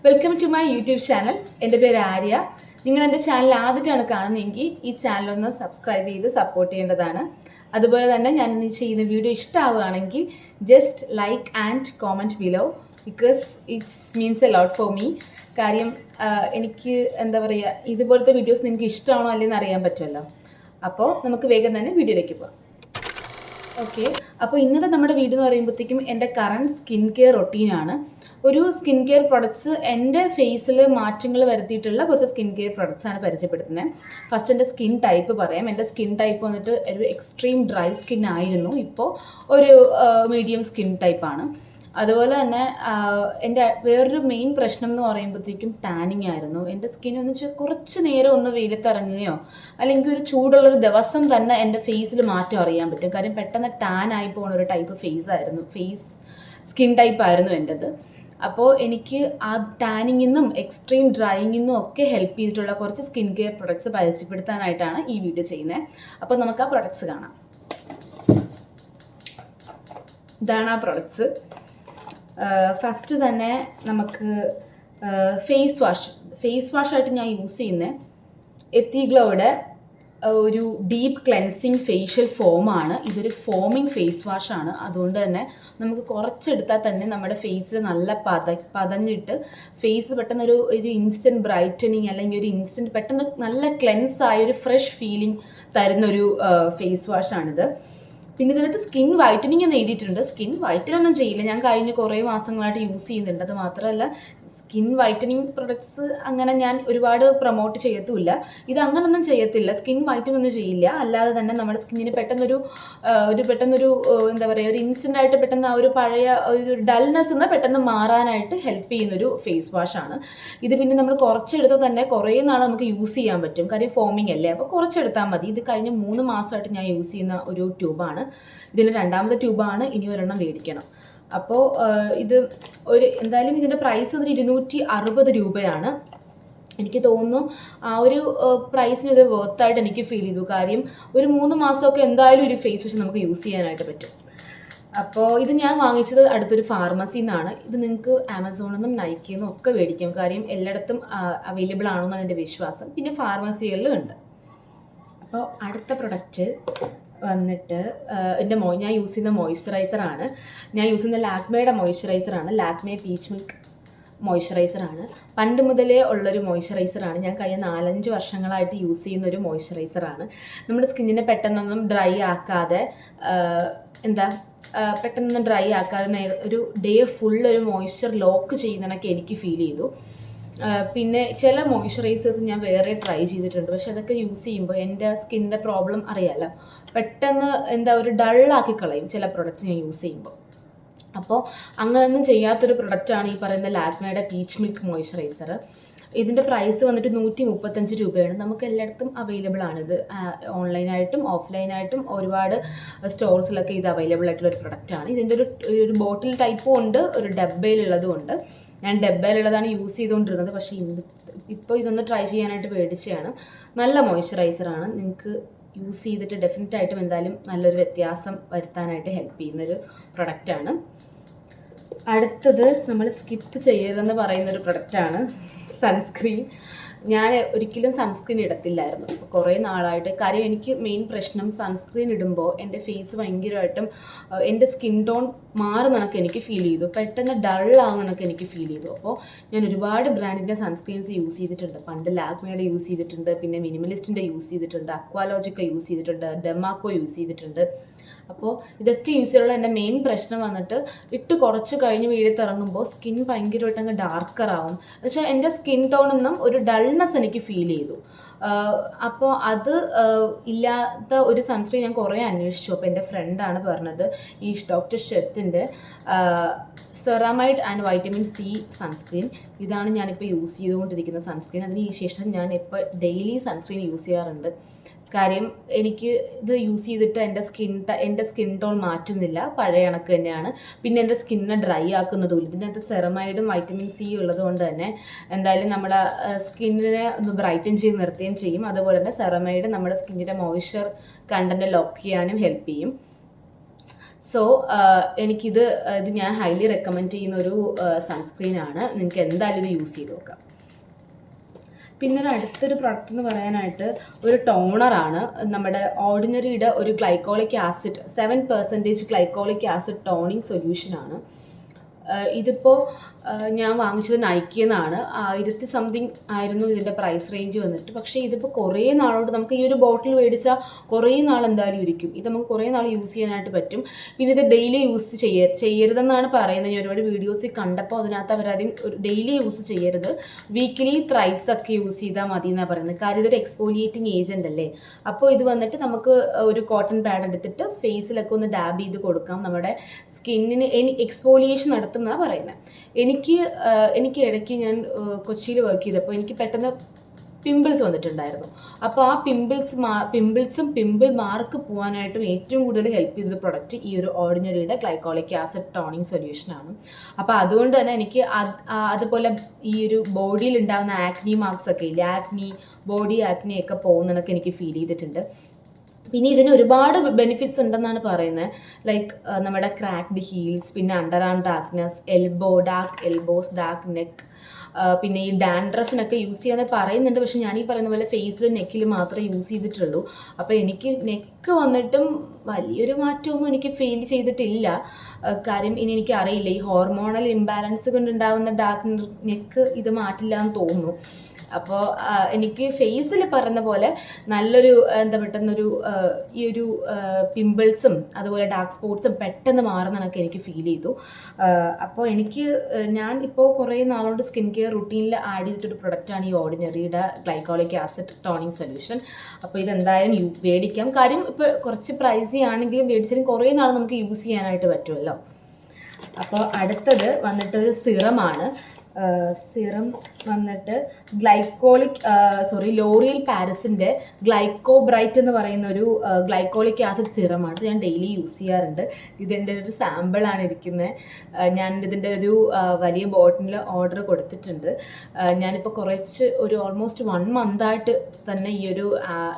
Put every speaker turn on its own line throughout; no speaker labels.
Welcome to my YouTube channel. എൻ്റെ പേര് ആര്യ. നിങ്ങൾ എൻ്റെ ചാനൽ ആദ്യമായിട്ടാണ് കാണുന്നതെങ്കിൽ ഈ ചാനലൊന്ന് സബ്സ്ക്രൈബ് ചെയ്ത് സപ്പോർട്ട് ചെയ്യേണ്ടതാണ്. അതുപോലെ തന്നെ ഞാൻ ഇന്ന് ചെയ്യുന്ന വീഡിയോ ഇഷ്ടമാവുകയാണെങ്കിൽ just like and comment below, because it's means a lot for me. കാര്യം എനിക്ക് എന്താ പറയുക, ഇതുപോലത്തെ വീഡിയോസ് നിങ്ങൾക്ക് ഇഷ്ടമാണോ അല്ലെന്ന് അറിയാൻ പറ്റുമല്ലോ. അപ്പോൾ നമുക്ക് വേഗം തന്നെ വീഡിയോയിലേക്ക് പോകാം. ഓക്കെ, അപ്പോൾ ഇന്നത്തെ നമ്മുടെ വീഡിയോ എന്ന് പറയുമ്പോഴത്തേക്കും എൻ്റെ കറണ്ട് സ്കിൻ കെയർ റൊട്ടീനാണ്. ഒരു സ്കിൻ കെയർ പ്രൊഡക്ട്സ് എൻ്റെ ഫേസിൽ മാറ്റങ്ങൾ വരുത്തിയിട്ടുള്ള കുറച്ച് സ്കിൻ കെയർ പ്രൊഡക്ട്സാണ് പരിചയപ്പെടുത്തുന്നത്. ഫസ്റ്റ് എൻ്റെ സ്കിൻ ടൈപ്പ് പറയാം. എൻ്റെ സ്കിൻ ടൈപ്പ് വന്നിട്ട് ഒരു എക്സ്ട്രീം ഡ്രൈ സ്കിൻ ആയിരുന്നു, ഇപ്പോൾ ഒരു മീഡിയം സ്കിൻ ടൈപ്പാണ്. അതുപോലെ തന്നെ എൻ്റെ വേറൊരു മെയിൻ പ്രശ്നം എന്ന് പറയുമ്പോഴത്തേക്കും ടാനിങ് ആയിരുന്നു. എൻ്റെ സ്കിൻ എന്ന് വെച്ചാൽ കുറച്ച് നേരം ഒന്ന് വെയിലത്തിറങ്ങുകയോ അല്ലെങ്കിൽ ഒരു ചൂടുള്ളൊരു ദിവസം തന്നെ എൻ്റെ ഫേസിൽ മാറ്റം അറിയാൻ പറ്റും. കാര്യം പെട്ടെന്ന് ടാൻ ആയി പോകുന്ന ഒരു ടൈപ്പ് സ്കിൻ ടൈപ്പ് ആയിരുന്നു എൻ്റെത്. അപ്പോൾ എനിക്ക് ആ ടാനിങ്ങിൽ നിന്നും എക്സ്ട്രീം ഡ്രൈയിങ്ങിൽ നിന്നും ഒക്കെ ഹെൽപ്പ് ചെയ്തിട്ടുള്ള കുറച്ച് സ്കിൻ കെയർ പ്രൊഡക്ട്സ് പരിചയപ്പെടുത്താനായിട്ടാണ് ഈ വീഡിയോ ചെയ്യുന്നത്. അപ്പോൾ നമുക്ക് ആ പ്രൊഡക്ട്സ് കാണാം. ഇതാണ് ആ പ്രൊഡക്ട്സ്. ഫസ്റ്റ് തന്നെ നമുക്ക് ഫേസ് വാഷായിട്ട് ഞാൻ യൂസ് ചെയ്യുന്നത് എത്തിഗ്ലോയുടെ ഒരു ഡീപ്പ് ക്ലെൻസിങ് ഫേഷ്യൽ ഫോമാണ്. ഇതൊരു ഫോമിങ് ഫേസ് വാഷാണ്. അതുകൊണ്ട് തന്നെ നമുക്ക് കുറച്ചെടുത്താൽ തന്നെ നമ്മുടെ ഫേസിൽ നല്ല പതഞ്ഞിട്ട് ഫേസ് പെട്ടെന്ന് ഒരു ഇൻസ്റ്റൻറ്റ് ബ്രൈറ്റനിങ് അല്ലെങ്കിൽ ഒരു ഇൻസ്റ്റൻറ്റ് പെട്ടെന്ന് നല്ല ക്ലെൻസ് ആയ ഒരു ഫ്രഷ് ഫീലിംഗ് തരുന്നൊരു ഫേസ് വാഷാണിത്. പിന്നെ ഇതിനകത്ത് സ്കിൻ വൈറ്റനിങ് എന്ന് എഴുതിയിട്ടുണ്ട്. സ്കിൻ വൈറ്റനൊന്നും ചെയ്യില്ല, ഞാൻ കഴിഞ്ഞ കുറേ മാസങ്ങളായിട്ട് യൂസ് ചെയ്യുന്നുണ്ട്. അത് മാത്രമല്ല സ്കിൻ വൈറ്റനിങ് പ്രൊഡക്ട്സ് അങ്ങനെ ഞാൻ ഒരുപാട് പ്രൊമോട്ട് ചെയ്യത്തുമില്ല. ഇത് അങ്ങനൊന്നും ചെയ്യത്തില്ല, സ്കിൻ വൈറ്റനിങ് ഒന്നും ചെയ്യില്ല. അല്ലാതെ തന്നെ നമ്മുടെ സ്കിന്നിന് പെട്ടെന്നൊരു എന്താ പറയുക, ഒരു ഇൻസ്റ്റൻ്റായിട്ട് പെട്ടെന്ന് ആ ഒരു പഴയ ഒരു ഡൾനെസ് നിന്ന് പെട്ടെന്ന് മാറാനായിട്ട് ഹെൽപ്പ് ചെയ്യുന്നൊരു ഫേസ് വാഷാണ് ഇത്. പിന്നെ നമ്മൾ കുറച്ചെടുത്താൽ തന്നെ കുറേ നാൾ നമുക്ക് യൂസ് ചെയ്യാൻ പറ്റും. കാര്യം ഫോമിങ് അല്ലേ, അപ്പോൾ കുറച്ചെടുത്താൽ മതി. ഇത് കഴിഞ്ഞ 3 മാസമായിട്ട് ഞാൻ യൂസ് ചെയ്യുന്ന ഒരു ട്യൂബാണ്. ഇതിന് 2ാമത്തെ ട്യൂബാണ്, ഇനി ഒരെണ്ണം മേടിക്കണം. അപ്പോൾ ഇത് എന്തായാലും ഇതിൻ്റെ പ്രൈസ് വന്നിട്ട് 260 രൂപയാണ്. എനിക്ക് തോന്നുന്നു ആ ഒരു പ്രൈസിന് ഇത് വർത്തായിട്ട് എനിക്ക് ഫീൽ ചെയ്തു. കാര്യം ഒരു 3 മാസമൊക്കെ എന്തായാലും ഒരു ഫേസ് വാഷ് നമുക്ക് യൂസ് ചെയ്യാനായിട്ട് പറ്റും. അപ്പോൾ ഇത് ഞാൻ വാങ്ങിച്ചത് അടുത്തൊരു ഫാർമസിയിൽ നിന്നാണ്. ഇത് നിങ്ങൾക്ക് ആമസോണിൽ നിന്നും നൈക്കിയിൽ നിന്നും ഒക്കെ മേടിക്കാം. കാര്യം എല്ലായിടത്തും അവൈലബിൾ ആണെന്നാണ് എൻ്റെ വിശ്വാസം. പിന്നെ ഫാർമസികളിലും ഉണ്ട്. അപ്പോൾ അടുത്ത പ്രൊഡക്റ്റ് വന്നിട്ട് ഞാൻ യൂസ് ചെയ്യുന്ന മോയ്സ്ചറൈസറാണ്. ഞാൻ യൂസ് ചെയ്യുന്ന ലാക്മേയുടെ മോയ്സ്ചറൈസറാണ്. ലാക്മേ പീച്ച് മിൽക്ക് മോയ്സ്ചറൈസറാണ്. പണ്ട് മുതലേ ഉള്ളൊരു മോയ്സ്ചറൈസറാണ്. ഞാൻ കഴിഞ്ഞ 4-5 വർഷങ്ങളായിട്ട് യൂസ് ചെയ്യുന്ന ഒരു മോയ്സ്ചറൈസറാണ്. നമ്മുടെ സ്കിന്നിനെ പെട്ടെന്നൊന്നും ഡ്രൈ ആക്കാതെ പെട്ടെന്നൊന്നും ഡ്രൈ ആക്കാതെ ഒരു ഡേ ഫുൾ ഒരു മോയ്സ്ചർ ലോക്ക് ചെയ്യുന്നതൊക്കെ എനിക്ക് ഫീൽ ചെയ്തു. പിന്നെ ചില മോയ്സ്ചറൈസേഴ്സ് ഞാൻ വേറെ ട്രൈ ചെയ്തിട്ടുണ്ട്. പക്ഷെ അതൊക്കെ യൂസ് ചെയ്യുമ്പോൾ എൻ്റെ സ്കിന്നിൻ്റെ പ്രോബ്ലം അറിയാമല്ലോ, പെട്ടെന്ന് ഒരു ഡള്ളാക്കി കളയും ചില പ്രൊഡക്റ്റ്സ് ഞാൻ യൂസ് ചെയ്യുമ്പോൾ. അപ്പോൾ അങ്ങനെയൊന്നും ചെയ്യാത്തൊരു പ്രൊഡക്റ്റാണ് ഈ പറയുന്ന ലാക്മേയുടെ പീച്ച് മിൽക്ക് മോയ്സ്ചറൈസർ. ഇതിൻ്റെ പ്രൈസ് വന്നിട്ട് 135 രൂപയാണ്. നമുക്ക് എല്ലായിടത്തും അവൈലബിൾ ആണിത്. ഓൺലൈനായിട്ടും ഓഫ്ലൈനായിട്ടും ഒരുപാട് സ്റ്റോഴ്സിലൊക്കെ ഇത് അവൈലബിൾ ആയിട്ടുള്ള ഒരു പ്രൊഡക്റ്റാണ്. ഇതിൻ്റെ ഒരു ബോട്ടിൽ ടൈപ്പും ഉണ്ട്, ഒരു ഡബ്ബയിലുള്ളതും ഉണ്ട്. ഞാൻ ഡബ്ബയിലുള്ളതാണ് യൂസ് ചെയ്തുകൊണ്ടിരുന്നത്. പക്ഷേ ഇപ്പോൾ ഇതൊന്ന് ട്രൈ ചെയ്യാനായിട്ട് മേടിച്ചതാണ്. നല്ല മോയ്സ്ചറൈസറാണ്. നിങ്ങൾക്ക് യൂസ് ചെയ്തിട്ട് ഡെഫിനറ്റായിട്ടും എന്തായാലും നല്ലൊരു വ്യത്യാസം വരുത്താനായിട്ട് ഹെൽപ്പ് ചെയ്യുന്നൊരു പ്രൊഡക്റ്റാണ്. അടുത്തത് നമ്മൾ സ്കിപ്പ് ചെയ്യരുതെന്ന് പറയുന്നൊരു പ്രൊഡക്റ്റാണ് സൺസ്ക്രീൻ. ഞാൻ ഒരിക്കലും സൺസ്ക്രീൻ ഇടത്തില്ലായിരുന്നു ഇപ്പോൾ കുറേ നാളായിട്ട്. കാര്യം എനിക്ക് മെയിൻ പ്രശ്നം സൺസ്ക്രീൻ ഇടുമ്പോൾ എൻ്റെ ഫേസ് ഭയങ്കരമായിട്ടും എൻ്റെ സ്കിൻ ടോൺ മാറുന്നതൊക്കെ എനിക്ക് ഫീൽ ചെയ്തു. പെട്ടെന്ന് ഡള്ളാകുന്നതൊക്കെ എനിക്ക് ഫീൽ ചെയ്തു. അപ്പോൾ ഞാൻ ഒരുപാട് ബ്രാൻഡിൻ്റെ സൺസ്ക്രീൻസ് യൂസ് ചെയ്തിട്ടുണ്ട്. പണ്ട് ലാക്മേയുടെ യൂസ് ചെയ്തിട്ടുണ്ട്, പിന്നെ മിനിമലിസ്റ്റിൻ്റെ യൂസ് ചെയ്തിട്ടുണ്ട്, അക്വാലോജിക്ക യൂസ് ചെയ്തിട്ടുണ്ട്, ഡെമാക്കോ യൂസ് ചെയ്തിട്ടുണ്ട്. അപ്പോൾ ഇതൊക്കെ യൂസ് ചെയ്യാനുള്ള എൻ്റെ മെയിൻ പ്രശ്നം വന്നിട്ട് കുറച്ച് കഴിഞ്ഞ് വെയിലത്തിറങ്ങുമ്പോൾ സ്കിൻ ഭയങ്കരമായിട്ട് അങ്ങ് ഡാർക്കറാവും. എന്നുവെച്ചാൽ എൻ്റെ സ്കിൻ ടോണിൽ നിന്നും ഒരു ഡൾനെസ് എനിക്ക് ഫീൽ ചെയ്തു. അപ്പോൾ അത് ഇല്ലാത്ത ഒരു സൺസ്ക്രീൻ ഞാൻ കുറേ അന്വേഷിച്ചു. അപ്പോൾ എൻ്റെ ഫ്രണ്ടാണ് പറഞ്ഞത് ഈ ഡോക്ടർ ഷെത്തിൻ്റെ ceramide and vitamin C sunscreen. ഇതാണ് ഞാനിപ്പോൾ യൂസ് ചെയ്തുകൊണ്ടിരിക്കുന്ന സൺസ്ക്രീൻ. അതിന് ശേഷം ഞാൻ ഇപ്പോൾ ഡെയിലി സൺസ്ക്രീൻ യൂസ് ചെയ്യാറുണ്ട്. കാര്യം എനിക്ക് ഇത് യൂസ് ചെയ്തിട്ട് എൻ്റെ സ്കിൻ ടോൺ മാറ്റുന്നില്ല, പഴയ കണക്ക് തന്നെയാണ്. പിന്നെ എൻ്റെ സ്കിന്നിനെ ഡ്രൈ ആക്കുന്നതുമില്ല. ഇതിനകത്ത് സെറമൈഡും വൈറ്റമിൻ സി ഉള്ളത് കൊണ്ട് തന്നെ എന്തായാലും നമ്മുടെ സ്കിന്നിനെ ഒന്ന് ബ്രൈറ്റൻ ചെയ്ത് നിർത്തുകയും ചെയ്യും. അതുപോലെ തന്നെ സെറമൈഡ് നമ്മുടെ സ്കിന്നിൻ്റെ മോയ്സ്ചർ കണ്ടൻറ്റ് ലോക്ക് ചെയ്യാനും ഹെൽപ്പ് ചെയ്യും. സോ എനിക്കിത് ഞാൻ ഹൈലി റെക്കമെൻഡ് ചെയ്യുന്ന ഒരു സൺസ്ക്രീനാണ്. നിങ്ങൾക്ക് എന്തായാലും ഇത് യൂസ് ചെയ്ത് നോക്കാം. പിന്നെ അടുത്തൊരു പ്രൊഡക്റ്റ് എന്ന് പറയാനായിട്ട് ഒരു ടോണറാണ്. നമ്മുടെ ഓർഡിനറിയുടെ ഒരു glycolic acid 7% glycolic acid toning സൊല്യൂഷനാണ്. ഇതിപ്പോൾ ഞാൻ വാങ്ങിച്ചത് നൈക്കിന്നാണ്. 1000 സംതിങ് ആയിരുന്നു ഇതിൻ്റെ പ്രൈസ് റേഞ്ച് വന്നിട്ട്. പക്ഷേ ഇതിപ്പോൾ കുറേ നാളോട്ട് നമുക്ക് ഈ ഒരു ബോട്ടിൽ മേടിച്ചാൽ കുറേ നാൾ എന്തായാലും ഇരിക്കും. ഇത് നമുക്ക് കുറേ നാൾ യൂസ് ചെയ്യാനായിട്ട് പറ്റും. പിന്നെ ഇത് ഡെയിലി യൂസ് ചെയ്യരുതെന്നാണ് പറയുന്നത്. ഞാൻ ഒരുപാട് വീഡിയോസിൽ കണ്ടപ്പോൾ അതിനകത്ത് അവരാദ്യം ഡെയിലി യൂസ് ചെയ്യരുത്, വീക്കിലി ത്രൈസ് ഒക്കെ യൂസ് ചെയ്താൽ മതി എന്നാണ് പറയുന്നത്. കാര്യം ഇതൊരു എക്സ്ഫോലിയേറ്റിംഗ് ഏജൻ്റ് അല്ലേ. അപ്പോൾ ഇത് വന്നിട്ട് നമുക്ക് ഒരു കോട്ടൺ പാഡ് എടുത്തിട്ട് ഫേസിലൊക്കെ ഒന്ന് ഡാബ് ചെയ്ത് കൊടുക്കാം. നമ്മുടെ സ്കിന്നിന് എക്സ്ഫോലിയേഷൻ നടത്തുമെന്നാണ് പറയുന്നത്. എനിക്ക് ഇടയ്ക്ക് ഞാൻ കൊച്ചിയിൽ വർക്ക് ചെയ്തപ്പോൾ എനിക്ക് പെട്ടെന്ന് പിമ്പിൾസ് വന്നിട്ടുണ്ടായിരുന്നു. അപ്പോൾ ആ പിമ്പിൾസും പിമ്പിൾ മാർക്ക് പോകാനായിട്ടും ഏറ്റവും കൂടുതൽ ഹെൽപ്പ് ചെയ്തൊരു പ്രൊഡക്റ്റ് ഈ ഒരു ഓർഡിനറിയുടെ ഗ്ലൈക്കോളിക് ആസിഡ് ടോണിങ് സൊല്യൂഷനാണ്. അപ്പോൾ അതുകൊണ്ട് തന്നെ എനിക്ക് അതുപോലെ ഈ ഒരു ബോഡിയിൽ ഉണ്ടാകുന്ന ആക്നി മാർക്സ് ഒക്കെ ഇല്ലേ, ബോഡി ആക്നി ഒക്കെ പോകുന്നതൊക്കെ എനിക്ക് ഫീൽ ചെയ്തിട്ടുണ്ട്. പിന്നെ ഇതിന് ഒരുപാട് ബെനിഫിറ്റ്സ് ഉണ്ടെന്നാണ് പറയുന്നത്. ലൈക്ക് നമ്മുടെ ക്രാക്ഡ് ഹീൽസ്, പിന്നെ under arm darkness, dark elbows, dark neck, പിന്നെ ഈ ഡാൻഡ്രഫിനൊക്കെ യൂസ് ചെയ്യാന്ന് പറയുന്നുണ്ട്. പക്ഷെ ഞാൻ ഈ പറയുന്ന പോലെ ഫേസിലും നെക്കിലും മാത്രമേ യൂസ് ചെയ്തിട്ടുള്ളൂ. അപ്പോൾ എനിക്ക് നെക്ക് വന്നിട്ടും വലിയൊരു മാറ്റമൊന്നും എനിക്ക് ഫീൽ ചെയ്തിട്ടില്ല. കാര്യം ഇനി എനിക്കറിയില്ല, ഈ ഹോർമോണൽ ഇംബാലൻസ് കൊണ്ടുണ്ടാകുന്ന ഡാർക്ക് നെക്ക് ഇത് മാറ്റില്ല എന്ന് തോന്നുന്നു. അപ്പോൾ എനിക്ക് ഫേസിൽ പറഞ്ഞ പോലെ നല്ലൊരു പെട്ടെന്നൊരു ഈ ഒരു പിമ്പിൾസും അതുപോലെ ഡാർക്ക് സ്പോട്ട്സും പെട്ടെന്ന് മാറുന്നതൊക്കെ എനിക്ക് ഫീൽ ചെയ്തു. അപ്പോൾ ഞാൻ ഇപ്പോൾ കുറേ നാളോട് സ്കിൻ കെയർ റുട്ടീനിൽ ആഡ് ചെയ്തിട്ടൊരു പ്രൊഡക്റ്റാണ് ഈ ഓർഡിനറിയുടെ ഗ്ലൈക്കോളിക് ആസിഡ് ടോണിങ് സൊല്യൂഷൻ. അപ്പോൾ ഇതെന്തായാലും മേടിക്കാം. കാര്യം ഇപ്പോൾ കുറച്ച് പ്രൈസി ആണെങ്കിലും മേടിച്ചാലും കുറേ നാൾ നമുക്ക് യൂസ് ചെയ്യാനായിട്ട് പറ്റുമല്ലോ. അപ്പോൾ അടുത്തത് വന്നിട്ടൊരു സിറമാണ്. സിറം വന്നിട്ട് ലോറിയൽ പാരിസിൻ്റെ ഗ്ലൈക്കോ ബ്രൈറ്റ് എന്ന് പറയുന്ന ഒരു ഗ്ലൈക്കോളിക് ആസിഡ് സിറമാണ്. ഞാൻ ഡെയിലി യൂസ് ചെയ്യാറുണ്ട്. ഇതിൻ്റെ ഒരു സാമ്പിളാണ് ഇരിക്കുന്നത്. ഞാൻ ഇതിൻ്റെ ഒരു വലിയ ബോട്ടിൽ ഓർഡർ കൊടുത്തിട്ടുണ്ട്. ഞാനിപ്പോൾ ഓൾമോസ്റ്റ് 1 മന്തായിട്ട് തന്നെ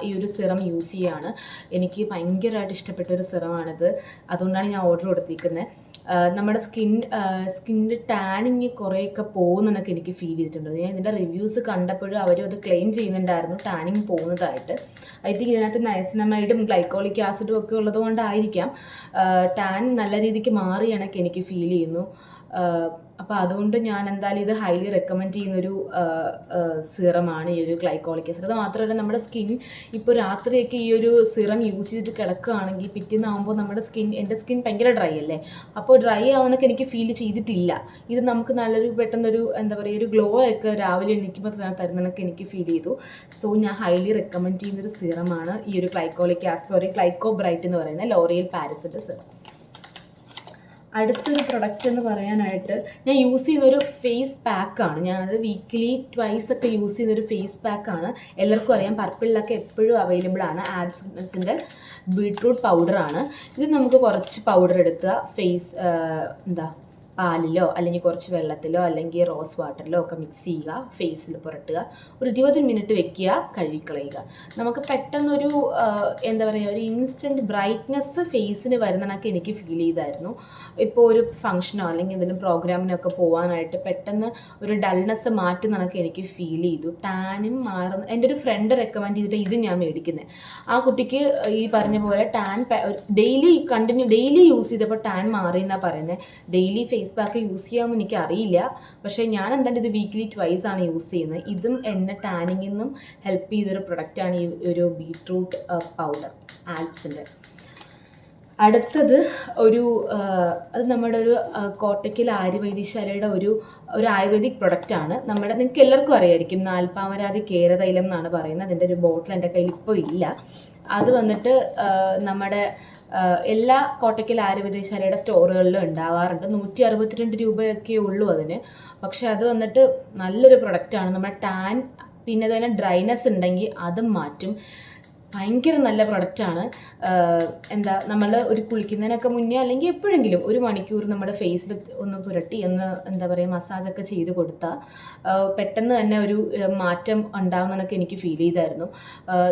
ഈ ഒരു സിറം യൂസ് ചെയ്യുകയാണ്. എനിക്ക് ഭയങ്കരമായിട്ട് ഇഷ്ടപ്പെട്ട ഒരു സിറമാണിത്. അതുകൊണ്ടാണ് ഞാൻ ഓർഡർ കൊടുത്തിരിക്കുന്നത്. നമ്മുടെ സ്കിന്നിൻ്റെ ടാനിങ് കുറേയൊക്കെ പോകുന്നതൊക്കെ എനിക്ക് ഫീൽ ചെയ്തിട്ടുണ്ട്. ഞാൻ ഇതിൻ്റെ റിവ്യൂസ് കണ്ടപ്പോഴും അവരും അത് ക്ലെയിം ചെയ്യുന്നുണ്ടായിരുന്നു ടാനിങ് പോകുന്നതായിട്ട്. ഐ തിങ്ക് ഇതിനകത്ത് നയസിനമൈഡും ഗ്ലൈക്കോളിക് ആസിഡും ഒക്കെ ഉള്ളത് കൊണ്ടായിരിക്കാം ടാൻ നല്ല രീതിക്ക് മാറിയാണൊക്കെ എനിക്ക് ഫീൽ ചെയ്യുന്നു. അപ്പോൾ അതുകൊണ്ട് ഞാൻ എന്തായാലും ഇത് ഹൈലി റെക്കമെൻഡ് ചെയ്യുന്നൊരു സിറമാണ് ഈ ഒരു ഗ്ലൈക്കോളിക് ആസിഡ്. അത് മാത്രമല്ല നമ്മുടെ സ്കിൻ ഇപ്പോൾ രാത്രിയൊക്കെ ഈ ഒരു സിറം യൂസ് ചെയ്തിട്ട് കിടക്കുകയാണെങ്കിൽ പിറ്റേന്നാകുമ്പോൾ എൻ്റെ സ്കിൻ ഭയങ്കര ഡ്രൈ അല്ലേ. അപ്പോൾ ഡ്രൈ ആവുന്നൊക്കെ എനിക്ക് ഫീൽ ചെയ്തിട്ടില്ല. ഇത് നമുക്ക് പെട്ടെന്നൊരു ഒരു ഗ്ലോ ഒക്കെ രാവിലെ എണീക്കുമ്പോൾ തന്നെ തരുന്നതൊക്കെ എനിക്ക് ഫീൽ ചെയ്തു. സോ ഞാൻ ഹൈലി റെക്കമെൻഡ് ചെയ്യുന്നൊരു സിറമാണ് ഈ ഒരു ഗ്ലൈക്കോ ബ്രൈറ്റ് എന്ന് പറയുന്ന ലോറിയൽ പാരിസിൻ്റെ സിറം. അടുത്തൊരു പ്രൊഡക്റ്റ് എന്ന് പറയാനായിട്ട് ഞാൻ യൂസ് ചെയ്യുന്നൊരു ഫേസ് പാക്കാണ്. ഞാനത് വീക്കിലി ട്വൈസ് ഒക്കെ യൂസ് ചെയ്യുന്നൊരു ഫേസ് പാക്കാണ്. എല്ലാവർക്കും അറിയാം, പർപ്പിളിലൊക്കെ എപ്പോഴും അവൈലബിൾ ആണ്. ആബ്സിൻ്റെ ബീട്രൂട്ട് പൗഡറാണ്. ഇത് നമുക്ക് കുറച്ച് പൗഡർ എടുക്കുക, പാലിലോ അല്ലെങ്കിൽ കുറച്ച് വെള്ളത്തിലോ അല്ലെങ്കിൽ റോസ് വാട്ടറിലോ ഒക്കെ മിക്സ് ചെയ്യുക, ഫേസിൽ പുരട്ടുക, ഒരു 20 മിനിറ്റ് വെക്കുക, കഴുകിക്കളയുക. നമുക്ക് പെട്ടെന്നൊരു ഒരു ഇൻസ്റ്റൻറ്റ് ബ്രൈറ്റ്നെസ് ഫേസിന് വരുന്നതൊക്കെ എനിക്ക് ഫീൽ ചെയ്തായിരുന്നു. ഇപ്പോൾ ഒരു ഫംഗ്ഷനോ അല്ലെങ്കിൽ എന്തെങ്കിലും പ്രോഗ്രാമിനൊക്കെ പോകാനായിട്ട് പെട്ടെന്ന് ഒരു ഡൾനെസ് മാറ്റുന്നതൊക്കെ എനിക്ക് ഫീൽ ചെയ്തു. ടാനും മാറുന്ന എൻ്റെ ഒരു ഫ്രണ്ട് റെക്കമെൻഡ് ചെയ്തിട്ട് ഇത് ഞാൻ മേടിക്കുന്നത്. ആ കുട്ടിക്ക് ഈ പറഞ്ഞ പോലെ ടാൻ ഡെയിലി യൂസ് ചെയ്തപ്പോൾ ടാൻ മാറിയെന്നാണ് പറയുന്നത്. ഡെയിലി ഫേസ് പാക്ക് യൂസ് ചെയ്യാമെന്ന് എനിക്ക് അറിയില്ല. പക്ഷേ ഞാൻ എന്തായാലും ഇത് വീക്കിലി ട്വൈസ് ആണ് യൂസ് ചെയ്യുന്നത്. ഇതും എന്നെ ടാനിങ്ങിൽ നിന്നും ഹെൽപ്പ് ചെയ്തൊരു പ്രൊഡക്റ്റാണ് ഈ ഒരു ബീട്രൂട്ട് പൗഡർ ആൽപ്സിൻ്റെ. അടുത്തത് അത് നമ്മുടെ ഒരു കോട്ടയ്ക്കൽ ആര്യവൈദ്യശാലയുടെ ഒരു ആയുർവേദിക് പ്രൊഡക്റ്റാണ്. നിങ്ങൾക്ക് എല്ലാവർക്കും അറിയായിരിക്കും, നാൽപ്പാമരാതി കേരതൈലം എന്നാണ് പറയുന്നത്. അതിൻ്റെ ഒരു ബോട്ടിൽ എൻ്റെ കയ്യിൽ ഇപ്പോൾ ഇല്ല. അത് വന്നിട്ട് നമ്മുടെ എല്ലാ കോട്ടയ്ക്കൽ ആര്യവൈദ്യശാലയുടെ സ്റ്റോറുകളിലും ഉണ്ടാവാറുണ്ട്. 162 രൂപയൊക്കെ ഉള്ളൂ അതിന്. പക്ഷെ അത് വന്നിട്ട് നല്ലൊരു പ്രൊഡക്റ്റാണ്. നമ്മുടെ ടാൻ പിന്നെ തന്നെ ഡ്രൈനെസ് ഉണ്ടെങ്കിൽ അതും മാറ്റും. ഭയങ്കര നല്ല പ്രൊഡക്റ്റാണ്. എന്താ നമ്മൾ ഒരു കുളിക്കുന്നതിനൊക്കെ മുന്നേ അല്ലെങ്കിൽ എപ്പോഴെങ്കിലും ഒരു മണിക്കൂർ നമ്മുടെ ഫേസിൽ ഒന്ന് പുരട്ടി ഒന്ന് എന്താ പറയുക മസാജൊക്കെ ചെയ്ത് കൊടുത്താൽ പെട്ടെന്ന് തന്നെ ഒരു മാറ്റം ഉണ്ടാകുന്നതൊക്കെ എനിക്ക് ഫീൽ ചെയ്തായിരുന്നു.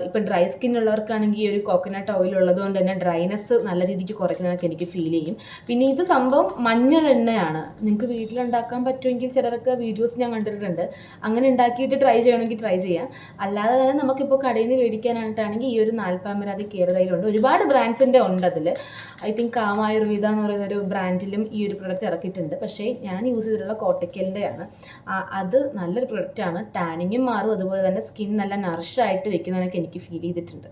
ഇപ്പം ഡ്രൈ സ്കിൻ ഉള്ളവർക്കാണെങ്കിൽ ഈ ഒരു കോക്കനട്ട് ഓയിൽ ഉള്ളതുകൊണ്ട് തന്നെ ഡ്രൈനെസ് നല്ല രീതിക്ക് കുറയ്ക്കുന്നതൊക്കെ എനിക്ക് ഫീൽ ചെയ്യും. പിന്നെ ഇത് സംഭവം മഞ്ഞളെണ്ണയാണ്. നിങ്ങൾക്ക് വീട്ടിലുണ്ടാക്കാൻ പറ്റുമെങ്കിൽ ചിലരൊക്കെ വീഡിയോസ് ഞാൻ കണ്ടിട്ടുണ്ട്. അങ്ങനെ ഉണ്ടാക്കിയിട്ട് ട്രൈ ചെയ്യണമെങ്കിൽ ട്രൈ ചെയ്യാം. അല്ലാതെ തന്നെ നമുക്കിപ്പോൾ കടയിൽ നിന്ന് മേടിക്കാനായിട്ടാണെങ്കിൽ ഈ ഒരു നാൽപ്പാമരാതി കേരളയിലുണ്ട്. ഒരുപാട് ബ്രാൻഡ്സിൻ്റെ ഉണ്ട് അതിൽ. ഐ തിങ്ക് കാം ആയുർവേദ എന്ന് പറയുന്ന ഒരു ബ്രാൻഡിലും ഈ ഒരു പ്രൊഡക്റ്റ് ഇറക്കിയിട്ടുണ്ട്. പക്ഷേ ഞാൻ യൂസ് ചെയ്തിട്ടുള്ള കോട്ടക്കലിൻ്റെയാണ്. അത് നല്ലൊരു പ്രൊഡക്റ്റാണ്. ടാനിങ്ങും മാറും, അതുപോലെ തന്നെ സ്കിൻ നല്ല നറിഷായിട്ട് വെക്കുന്നതൊക്കെ എനിക്ക് ഫീൽ ചെയ്തിട്ടുണ്ട്.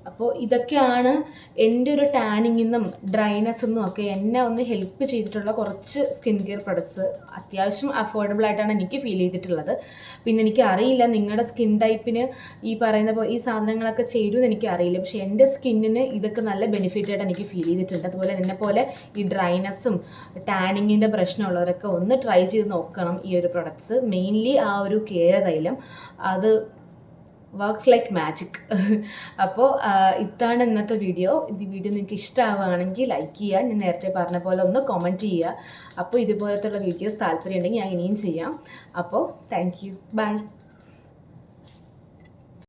അപ്പോൾ ഇതൊക്കെയാണ് എൻ്റെ ഒരു ടാനിങ്ങിൽ നിന്നും ഡ്രൈനെസ് നിന്നും ഒക്കെ എന്നെ ഒന്ന് ഹെൽപ്പ് ചെയ്തിട്ടുള്ള കുറച്ച് സ്കിൻ കെയർ പ്രൊഡക്ട്സ്. അത്യാവശ്യം അഫോർഡബിൾ ആയിട്ടാണ് എനിക്ക് ഫീൽ ചെയ്തിട്ടുള്ളത്. പിന്നെ എനിക്ക് അറിയില്ല നിങ്ങളുടെ സ്കിൻ ടൈപ്പിന് ഈ പറയുന്ന ഈ സാധനങ്ങളൊക്കെ ചേരുമെന്ന് എനിക്കറിയില്ല. പക്ഷേ എൻ്റെ സ്കിന്നിന് ഇതൊക്കെ നല്ല ബെനിഫിറ്റ് ആയിട്ട് എനിക്ക് ഫീൽ ചെയ്തിട്ടുണ്ട്. അതുപോലെ എന്നെപ്പോലെ ഈ ഡ്രൈനെസ്സും ടാനിങ്ങിൻ്റെ പ്രശ്നമുള്ളവരൊക്കെ ഒന്ന് ട്രൈ ചെയ്ത് നോക്കണം ഈ ഒരു പ്രൊഡക്ട്സ്. മെയിൻലി ആ ഒരു കേരതൈലം അത് വർക്ക്സ് ലൈക്ക് മാജിക്. അപ്പോൾ ഇതാണ് ഇന്നത്തെ വീഡിയോ. ഈ വീഡിയോ നിങ്ങൾക്ക് ഇഷ്ടമാവുകയാണെങ്കിൽ ലൈക്ക് ചെയ്യുക. ഞാൻ നേരത്തെ പറഞ്ഞ പോലെ ഒന്ന് കമൻറ്റ് ചെയ്യുക. അപ്പോൾ ഇതുപോലത്തുള്ള വീഡിയോസ് താല്പര്യം ഉണ്ടെങ്കിൽ ഞാൻ ഇനിയും ചെയ്യാം. അപ്പോൾ താങ്ക് യു, ബൈ.